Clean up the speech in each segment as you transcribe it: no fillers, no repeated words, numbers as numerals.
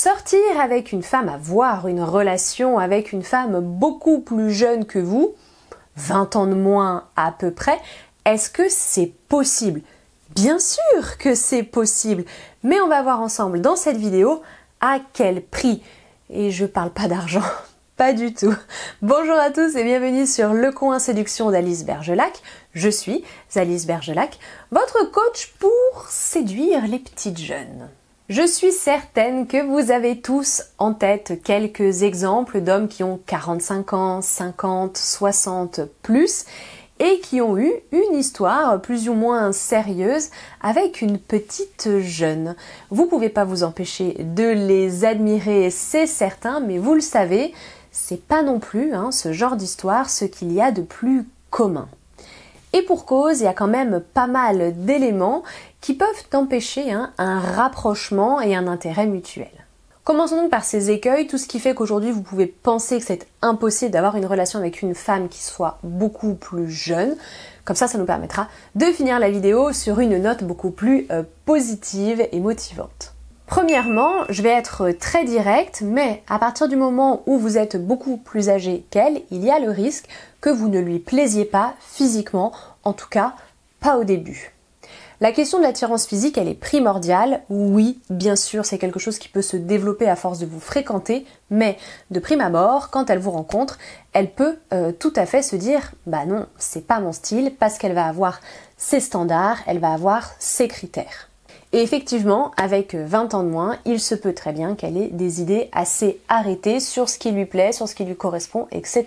Sortir avec une femme, avoir une relation avec une femme beaucoup plus jeune que vous, 20 ans de moins à peu près, est-ce que c'est possible? Bien sûr que c'est possible, mais on va voir ensemble dans cette vidéo à quel prix. Et je parle pas d'argent, pas du tout. Bonjour à tous et bienvenue sur Le Coin Séduction d'Alice Bergelac. Je suis Alice Bergelac, votre coach pour séduire les petites jeunes. Je suis certaine que vous avez tous en tête quelques exemples d'hommes qui ont 45 ans, 50, 60 plus et qui ont eu une histoire plus ou moins sérieuse avec une petite jeune. Vous pouvez pas vous empêcher de les admirer, c'est certain, mais vous le savez, c'est pas non plus ce genre d'histoire ce qu'il y a de plus commun. Et pour cause, il y a quand même pas mal d'éléments qui peuvent empêcher un rapprochement et un intérêt mutuel. Commençons donc par ces écueils, tout ce qui fait qu'aujourd'hui vous pouvez penser que c'est impossible d'avoir une relation avec une femme qui soit beaucoup plus jeune. Comme ça nous permettra de finir la vidéo sur une note beaucoup plus positive et motivante. Premièrement, je vais être très directe, mais à partir du moment où vous êtes beaucoup plus âgé qu'elle, il y a le risque que vous ne lui plaisiez pas physiquement, en tout cas pas au début. La question de l'attirance physique, elle est primordiale. Oui, bien sûr, c'est quelque chose qui peut se développer à force de vous fréquenter, mais de prime abord, quand elle vous rencontre, elle peut tout à fait se dire « bah non, c'est pas mon style » parce qu'elle va avoir ses standards, elle va avoir ses critères. Et effectivement, avec 20 ans de moins, il se peut très bien qu'elle ait des idées assez arrêtées sur ce qui lui plaît, sur ce qui lui correspond, etc.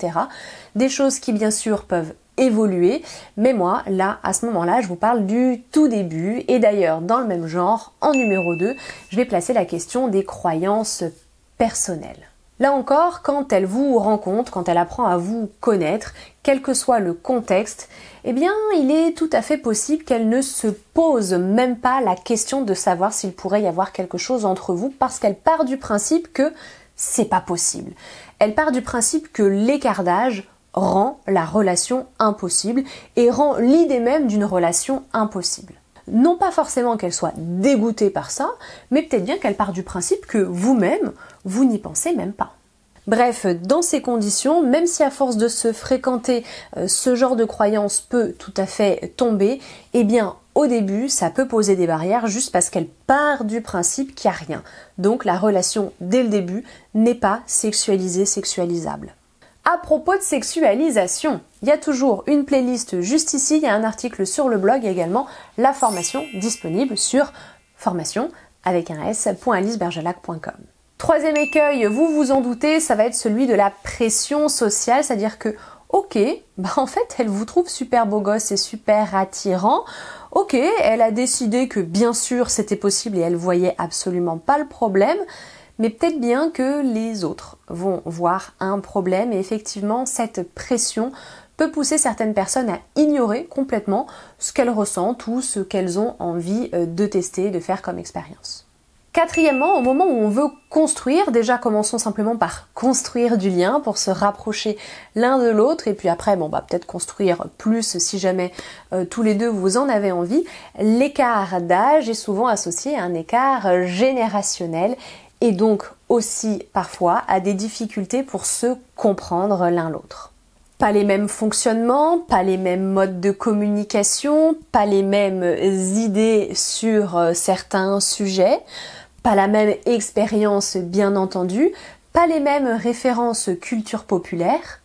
Des choses qui bien sûr peuvent évoluer, mais moi, là, à ce moment-là, je vous parle du tout début, et d'ailleurs, dans le même genre, en numéro 2, je vais placer la question des croyances personnelles. Là encore, quand elle vous rencontre, quand elle apprend à vous connaître, quel que soit le contexte, eh bien, il est tout à fait possible qu'elle ne se pose même pas la question de savoir s'il pourrait y avoir quelque chose entre vous, parce qu'elle part du principe que c'est pas possible. Elle part du principe que l'écart d'âge rend la relation impossible et rend l'idée même d'une relation impossible. Non pas forcément qu'elle soit dégoûtée par ça, mais peut-être bien qu'elle part du principe que vous-même, vous n'y pensez même pas. Bref, dans ces conditions, même si à force de se fréquenter, ce genre de croyance peut tout à fait tomber, eh bien au début, ça peut poser des barrières juste parce qu'elle part du principe qu'il n'y a rien. Donc la relation, dès le début, n'est pas sexualisée, sexualisable. À propos de sexualisation, il y a toujours une playlist juste ici, il y a un article sur le blog et également la formation disponible sur formation.alicebergelac.com. Troisième écueil, vous vous en doutez, ça va être celui de la pression sociale, c'est-à-dire que ok, en fait elle vous trouve super beau gosse et super attirant, ok, elle a décidé que bien sûr c'était possible et elle voyait absolument pas le problème, mais peut-être bien que les autres vont voir un problème et effectivement cette pression peut pousser certaines personnes à ignorer complètement ce qu'elles ressentent ou ce qu'elles ont envie de tester, de faire comme expérience. Quatrièmement, au moment où on veut construire, déjà commençons simplement par construire du lien pour se rapprocher l'un de l'autre et puis après peut-être construire plus si jamais tous les deux vous en avez envie. L'écart d'âge est souvent associé à un écart générationnel et donc aussi parfois à des difficultés pour se comprendre l'un l'autre. Pas les mêmes fonctionnements, pas les mêmes modes de communication, pas les mêmes idées sur certains sujets, pas la même expérience bien entendu, pas les mêmes références culture populaire,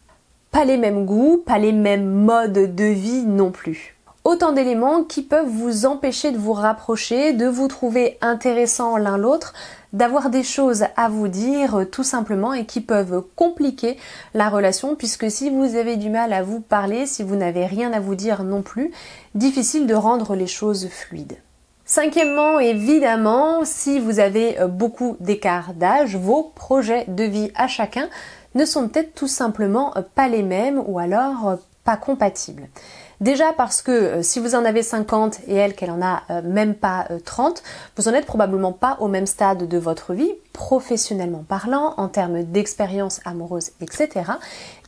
pas les mêmes goûts, pas les mêmes modes de vie non plus. Autant d'éléments qui peuvent vous empêcher de vous rapprocher, de vous trouver intéressant l'un l'autre, d'avoir des choses à vous dire tout simplement et qui peuvent compliquer la relation puisque si vous avez du mal à vous parler, si vous n'avez rien à vous dire non plus, difficile de rendre les choses fluides. Cinquièmement, évidemment, si vous avez beaucoup d'écart d'âge, vos projets de vie à chacun ne sont peut-être tout simplement pas les mêmes ou alors pas compatibles. Déjà parce que si vous en avez 50 et elle qu'elle en a même pas 30, vous en êtes probablement pas au même stade de votre vie, professionnellement parlant, en termes d'expérience amoureuse, etc.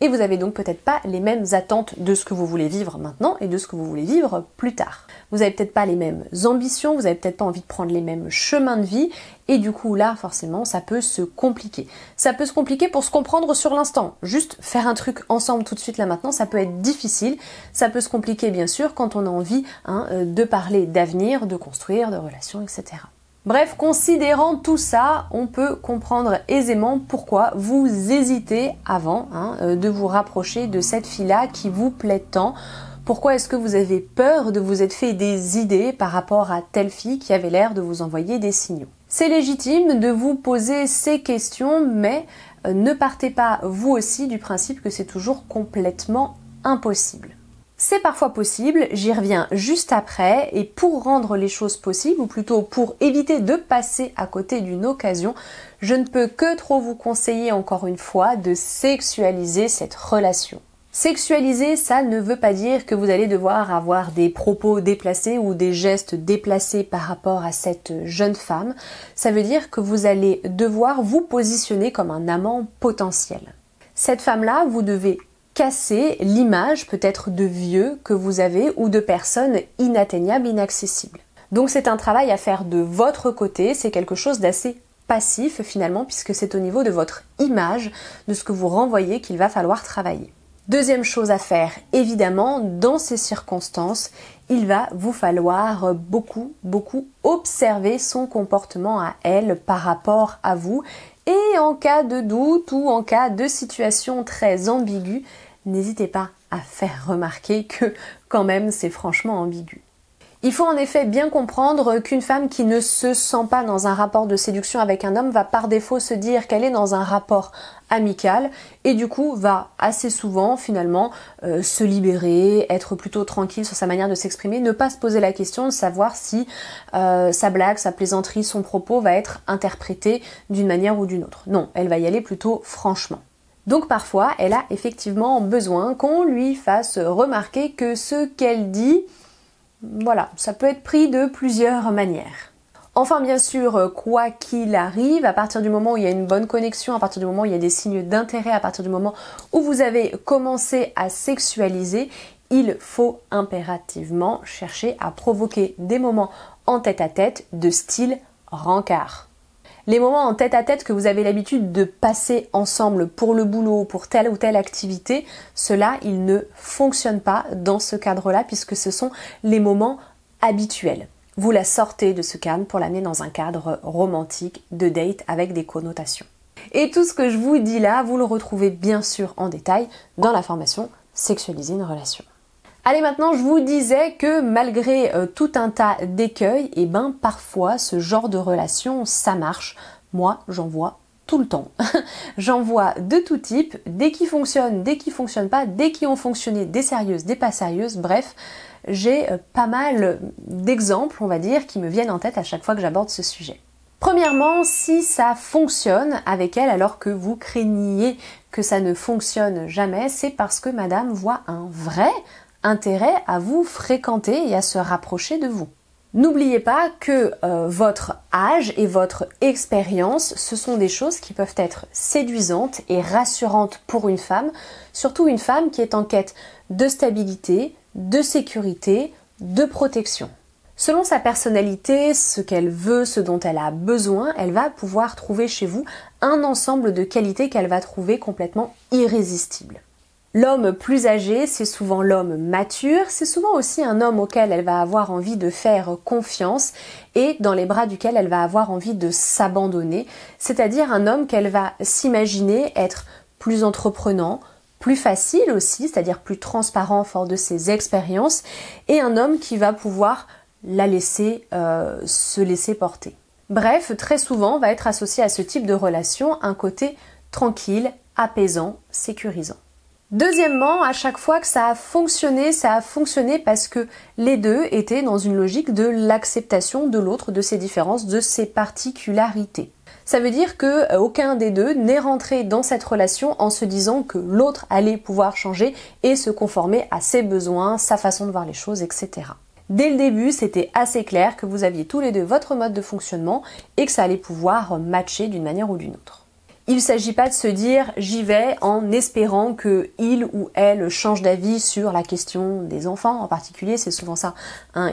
Et vous avez donc peut-être pas les mêmes attentes de ce que vous voulez vivre maintenant et de ce que vous voulez vivre plus tard. Vous avez peut-être pas les mêmes ambitions, vous avez peut-être pas envie de prendre les mêmes chemins de vie, et du coup là forcément ça peut se compliquer. Ça peut se compliquer pour se comprendre sur l'instant. Juste faire un truc ensemble tout de suite là maintenant, ça peut être difficile. Ça peut se compliquer bien sûr quand on a envie de parler d'avenir, de construire, de relations, etc. Bref, considérant tout ça, on peut comprendre aisément pourquoi vous hésitez avant de vous rapprocher de cette fille-là qui vous plaît tant. Pourquoi est-ce que vous avez peur de vous être fait des idées par rapport à telle fille qui avait l'air de vous envoyer des signaux? C'est légitime de vous poser ces questions, mais ne partez pas vous aussi du principe que c'est toujours complètement impossible. C'est parfois possible, j'y reviens juste après, et pour rendre les choses possibles, ou plutôt pour éviter de passer à côté d'une occasion, je ne peux que trop vous conseiller encore une fois de sexualiser cette relation. Sexualiser, ça ne veut pas dire que vous allez devoir avoir des propos déplacés ou des gestes déplacés par rapport à cette jeune femme. Ça veut dire que vous allez devoir vous positionner comme un amant potentiel. Cette femme-là, vous devez casser l'image peut-être de vieux que vous avez ou de personnes inatteignables, inaccessibles. Donc c'est un travail à faire de votre côté, c'est quelque chose d'assez passif finalement puisque c'est au niveau de votre image, de ce que vous renvoyez qu'il va falloir travailler. Deuxième chose à faire, évidemment, dans ces circonstances, il va vous falloir beaucoup observer son comportement à elle par rapport à vous. Et en cas de doute ou en cas de situation très ambiguë, n'hésitez pas à faire remarquer que quand même c'est franchement ambigu. Il faut en effet bien comprendre qu'une femme qui ne se sent pas dans un rapport de séduction avec un homme va par défaut se dire qu'elle est dans un rapport amical et du coup va assez souvent finalement se libérer, être plutôt tranquille sur sa manière de s'exprimer, ne pas se poser la question de savoir si sa blague, sa plaisanterie, son propos va être interprété d'une manière ou d'une autre. Non, elle va y aller plutôt franchement. Donc parfois, elle a effectivement besoin qu'on lui fasse remarquer que ce qu'elle dit, voilà, ça peut être pris de plusieurs manières. Enfin bien sûr, quoi qu'il arrive, à partir du moment où il y a une bonne connexion, à partir du moment où il y a des signes d'intérêt, à partir du moment où vous avez commencé à sexualiser, il faut impérativement chercher à provoquer des moments en tête-à-tête de style rencard. Les moments en tête-à-tête que vous avez l'habitude de passer ensemble pour le boulot, pour telle ou telle activité, cela, il ne fonctionne pas dans ce cadre-là puisque ce sont les moments habituels. Vous la sortez de ce cadre pour l'amener dans un cadre romantique de date avec des connotations. Et tout ce que je vous dis là, vous le retrouvez bien sûr en détail dans la formation Sexualiser une relation. Allez, maintenant je vous disais que malgré tout un tas d'écueils, et ben parfois ce genre de relation ça marche. Moi j'en vois tout le temps. J'en vois de tout type, des qui fonctionnent, des qui fonctionnent pas, des qui ont fonctionné, des sérieuses, des pas sérieuses, bref, j'ai pas mal d'exemples, on va dire, qui me viennent en tête à chaque fois que j'aborde ce sujet. Premièrement, si ça fonctionne avec elle alors que vous craigniez que ça ne fonctionne jamais, c'est parce que madame voit un vrai intérêt à vous fréquenter et à se rapprocher de vous. N'oubliez pas que votre âge et votre expérience, ce sont des choses qui peuvent être séduisantes et rassurantes pour une femme, surtout une femme qui est en quête de stabilité, de sécurité, de protection. Selon sa personnalité, ce qu'elle veut, ce dont elle a besoin, elle va pouvoir trouver chez vous un ensemble de qualités qu'elle va trouver complètement irrésistibles. L'homme plus âgé, c'est souvent l'homme mature, c'est souvent aussi un homme auquel elle va avoir envie de faire confiance et dans les bras duquel elle va avoir envie de s'abandonner, c'est-à-dire un homme qu'elle va s'imaginer être plus entreprenant, plus facile aussi, c'est-à-dire plus transparent fort de ses expériences, et un homme qui va pouvoir la laisser se laisser porter. Bref, très souvent va être associé à ce type de relation un côté tranquille, apaisant, sécurisant. Deuxièmement, à chaque fois que ça a fonctionné parce que les deux étaient dans une logique de l'acceptation de l'autre, de ses différences, de ses particularités. Ça veut dire que aucun des deux n'est rentré dans cette relation en se disant que l'autre allait pouvoir changer et se conformer à ses besoins, sa façon de voir les choses, etc. Dès le début, c'était assez clair que vous aviez tous les deux votre mode de fonctionnement et que ça allait pouvoir matcher d'une manière ou d'une autre. Il ne s'agit pas de se dire j'y vais en espérant que il ou elle change d'avis sur la question des enfants en particulier, c'est souvent ça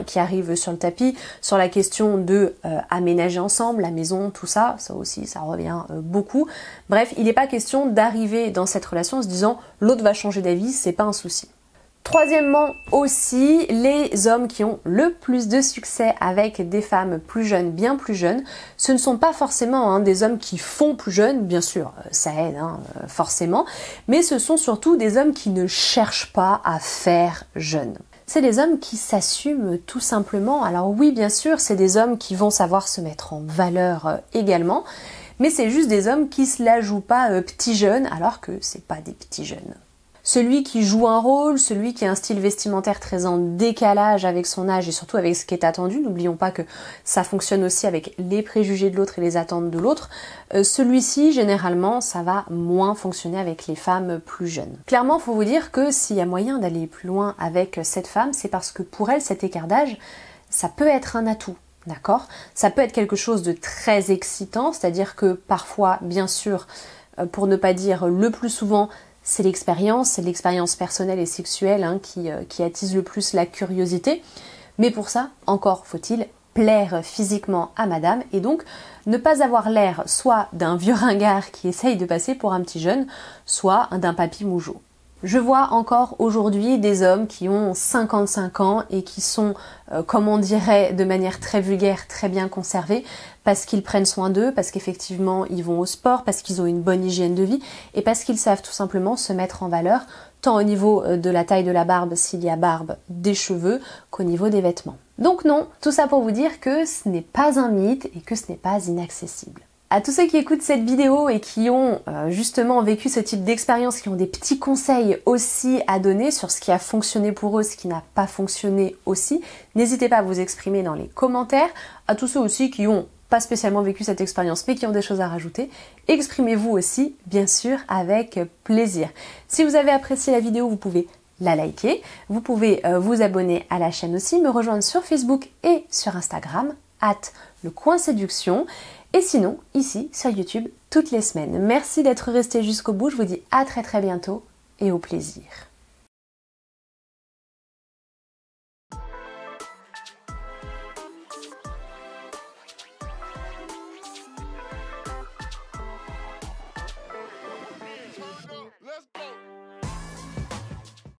qui arrive sur le tapis, sur la question de aménager ensemble, la maison, tout ça, ça aussi ça revient beaucoup. Bref, il n'est pas question d'arriver dans cette relation en se disant l'autre va changer d'avis, c'est pas un souci. Troisièmement aussi, les hommes qui ont le plus de succès avec des femmes plus jeunes, bien plus jeunes, ce ne sont pas forcément des hommes qui font plus jeunes, bien sûr, ça aide forcément, mais ce sont surtout des hommes qui ne cherchent pas à faire jeune. C'est des hommes qui s'assument tout simplement. Alors oui, bien sûr, c'est des hommes qui vont savoir se mettre en valeur également, mais c'est juste des hommes qui se la jouent pas petits jeunes alors que c'est pas des petits jeunes. Celui qui joue un rôle, celui qui a un style vestimentaire très en décalage avec son âge et surtout avec ce qui est attendu, n'oublions pas que ça fonctionne aussi avec les préjugés de l'autre et les attentes de l'autre, celui-ci, généralement, ça va moins fonctionner avec les femmes plus jeunes. Clairement, il faut vous dire que s'il y a moyen d'aller plus loin avec cette femme, c'est parce que pour elle, cet écart d'âge, ça peut être un atout. D'accord ? Ça peut être quelque chose de très excitant, c'est-à-dire que parfois, bien sûr, pour ne pas dire le plus souvent, c'est l'expérience personnelle et sexuelle qui attise le plus la curiosité. Mais pour ça, encore faut-il plaire physiquement à madame et donc ne pas avoir l'air soit d'un vieux ringard qui essaye de passer pour un petit jeune, soit d'un papy mougeot. Je vois encore aujourd'hui des hommes qui ont 55 ans et qui sont, comme on dirait de manière très vulgaire, très bien conservés, parce qu'ils prennent soin d'eux, parce qu'effectivement ils vont au sport, parce qu'ils ont une bonne hygiène de vie et parce qu'ils savent tout simplement se mettre en valeur, tant au niveau de la taille de la barbe, s'il y a barbe, des cheveux, qu'au niveau des vêtements. Donc non, tout ça pour vous dire que ce n'est pas un mythe et que ce n'est pas inaccessible. À tous ceux qui écoutent cette vidéo et qui ont justement vécu ce type d'expérience, qui ont des petits conseils aussi à donner sur ce qui a fonctionné pour eux, ce qui n'a pas fonctionné aussi, n'hésitez pas à vous exprimer dans les commentaires. À tous ceux aussi qui ont pas spécialement vécu cette expérience mais qui ont des choses à rajouter, exprimez-vous aussi, bien sûr, avec plaisir. Si vous avez apprécié la vidéo, vous pouvez la liker, vous pouvez vous abonner à la chaîne aussi, me rejoindre sur Facebook et sur Instagram, @lecoinséduction. Et sinon, ici, sur YouTube, toutes les semaines. Merci d'être resté jusqu'au bout. Je vous dis à très bientôt et au plaisir.